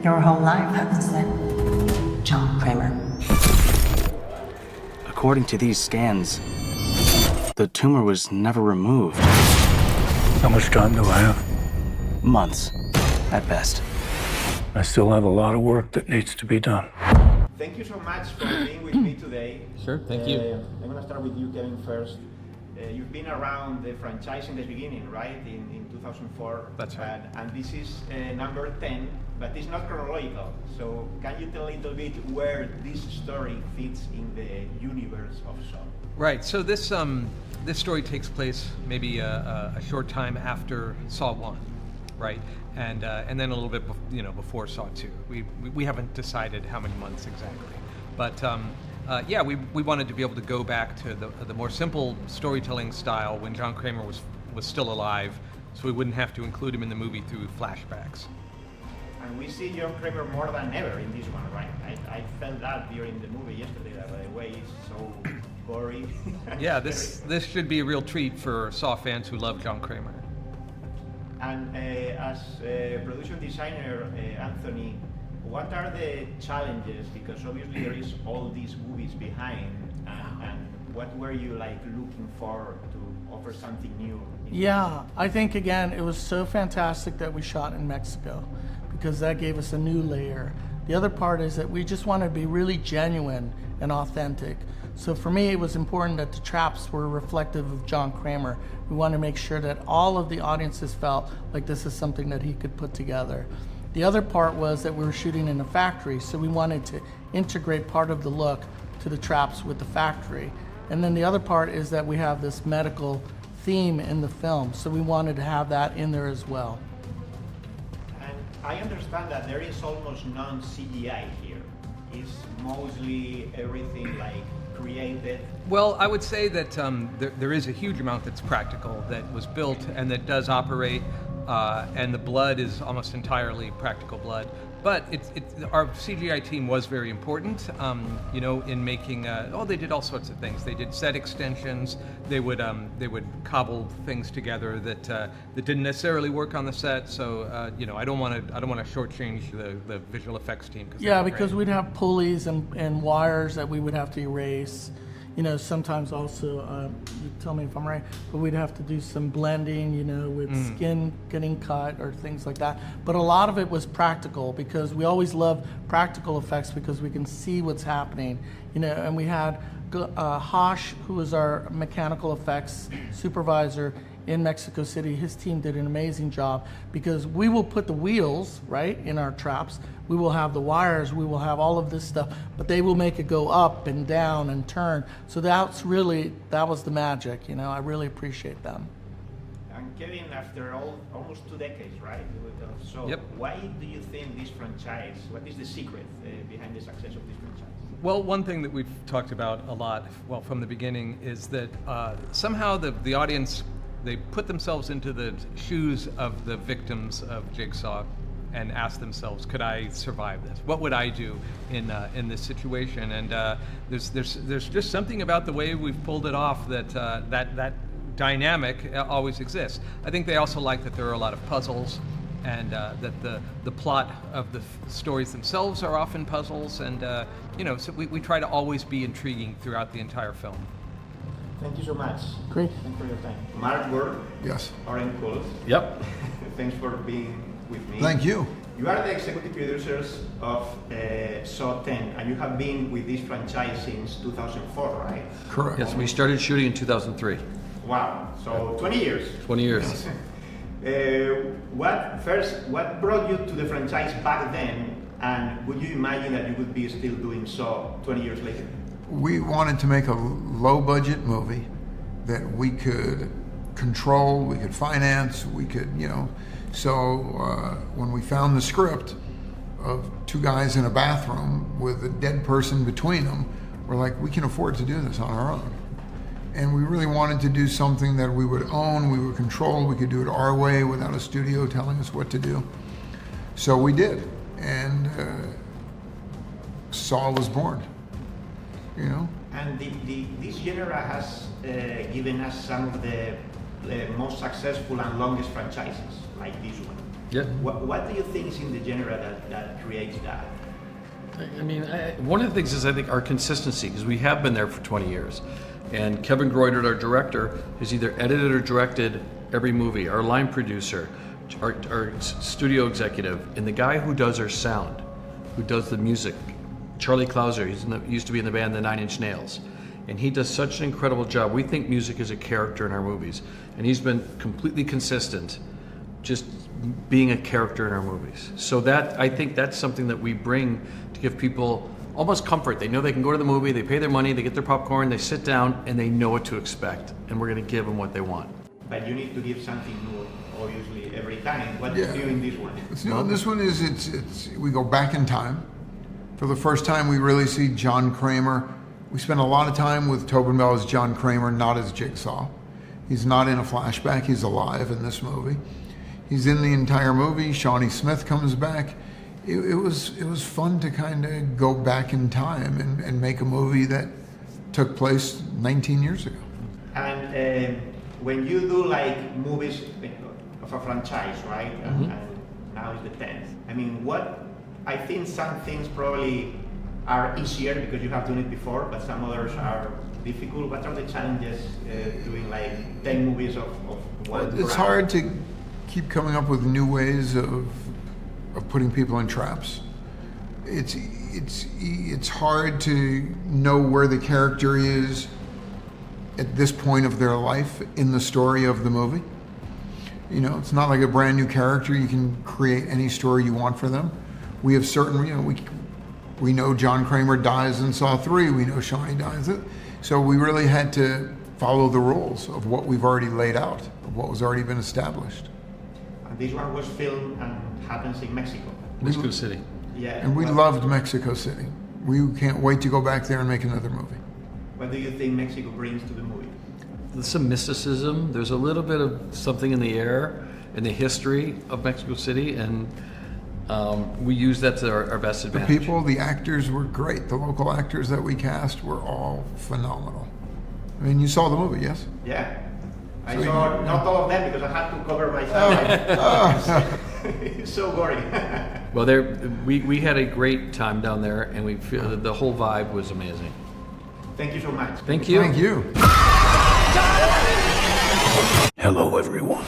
Your whole life happens then. John Kramer. According to these scans, the tumor was never removed. How much time do I have? Months, at best. I still have a lot of work that needs to be done. Thank you so much for being with me today. Sure, thank you. I'm going to start with you, Kevin, first. You've been around the franchise in the beginning, right? In 2004. That's right. And this is number 10, but it's not chronological. So can you tell a little bit where this story fits in the universe of Saw? Right. So this story takes place maybe a short time after Saw 1, right? And then a little bit before Saw 2. We haven't decided how many months exactly, but we wanted to be able to go back to the more simple storytelling style when John Kramer was still alive, so we wouldn't have to include him in the movie through flashbacks. And we see John Kramer more than ever in this one, right? I felt that during the movie yesterday, that by the way it's so gory. Yeah, this should be a real treat for Saw fans who love John Kramer. And as a production designer, Anthony, what are the challenges? Because obviously there is all these movies behind, and what were you looking for to offer something new? Yeah, I think again it was so fantastic that we shot in Mexico, because that gave us a new layer. The other part is that we just wanted to be really genuine and authentic. So for me, it was important that the traps were reflective of John Kramer. We wanted to make sure that all of the audiences felt like this is something that he could put together. The other part was that we were shooting in a factory, so we wanted to integrate part of the look to the traps with the factory. And then the other part is that we have this medical theme in the film, so we wanted to have that in there as well. And I understand that there is almost non-CGI here. It's mostly everything created. Well, I would say that there is a huge amount that's practical, that was built and that does operate, and the blood is almost entirely practical blood. But our CGI team was very important, in making. They did all sorts of things. They did set extensions. They would cobble things together that didn't necessarily work on the set. So I don't want to shortchange the visual effects team. Because we'd have pulleys and wires that we would have to erase. Sometimes also, you tell me if I'm right, but we'd have to do some blending, with skin getting cut or things like that. But a lot of it was practical, because we always love practical effects because we can see what's happening, and we had Hosh, who was our mechanical effects supervisor in Mexico City. His team did an amazing job, because we will put the wheels, right, in our traps. We will have the wires, we will have all of this stuff, but they will make it go up and down and turn. So that was the magic, I really appreciate them. And Kevin, after almost 2 decades, right? So Yep. Why do you think this franchise, what is the secret behind the success of this franchise? Well, one thing that we've talked about a lot, from the beginning, is that somehow the audience, they put themselves into the shoes of the victims of Jigsaw and ask themselves, could I survive this? What would I do in this situation? And there's just something about the way we've pulled it off that dynamic always exists. I think they also like that there are a lot of puzzles, and that the plot of the stories themselves are often puzzles, and so we try to always be intriguing throughout the entire film. Thank you so much. Great. Thanks for your time. Mark Burg. Yes. Oren, Koules. Yep. Thanks for being with me. Thank you. You are the executive producers of Saw 10, and you have been with this franchise since 2004, right? Correct. Yes, we started shooting in 2003. Wow, so 20 years. 20 years. What brought you to the franchise back then, and would you imagine that you would be still doing Saw 20 years later? We wanted to make a low-budget movie that we could control, we could finance, we could, So when we found the script of 2 guys in a bathroom with a dead person between them, we're like, we can afford to do this on our own. And we really wanted to do something that we would own, we would control, we could do it our way without a studio telling us what to do. So we did, and Saw was born. And this genre has given us some of the most successful and longest franchises, like this one. Yeah. What do you think is in the genre that creates that? I mean, one of the things is I think our consistency, because we have been there for 20 years. And Kevin Greutert, our director, has either edited or directed every movie. Our line producer, our studio executive, and the guy who does our sound, who does the music, Charlie Klauser, he used to be in the band The Nine Inch Nails. And he does such an incredible job. We think music is a character in our movies. And he's been completely consistent, just being a character in our movies. So that, I think that's something that we bring to give people almost comfort. They know they can go to the movie, they pay their money, they get their popcorn, they sit down, and they know what to expect. And we're going to give them what they want. But you need to give something new, obviously, every time. What Yeah. do you do in this one? No, this one is, it's we go back in time. For the first time, we really see John Kramer. We spend a lot of time with Tobin Bell as John Kramer, not as Jigsaw. He's not in a flashback, he's alive in this movie. He's in the entire movie. Shawnee Smith comes back. It was fun to kind of go back in time and make a movie that took place 19 years ago. And when you do like movies of a franchise, right? And now it's the 10th. I mean, I think some things probably are easier because you have done it before, but some others are difficult. What are the challenges doing like 10 movies of one? It's hard to keep coming up with new ways of putting people in traps. It's hard to know where the character is at this point of their life in the story of the movie. You know, it's not like a brand new character. You can create any story you want for them. We have certain, you know, we know John Kramer dies in Saw 3. We know Shawnee dies. So we really had to follow the rules of what we've already laid out, of what was already been established. And this one was filmed and happens in Mexico. Mexico City. Yeah. And we loved Mexico City. We can't wait to go back there and make another movie. What do you think Mexico brings to the movie? There's some mysticism. There's a little bit of something in the air, in the history of Mexico City, and we use that to our best The advantage. people, the actors were great. The local actors that we cast were all phenomenal. I mean, you saw the movie, yes? Yeah. I So saw not all of them because I had to cover myself. It's so gory. Well, we had a great time down there, and we feel that the whole vibe was amazing. Thank you so much. Thank you. Thank you. Hello, everyone.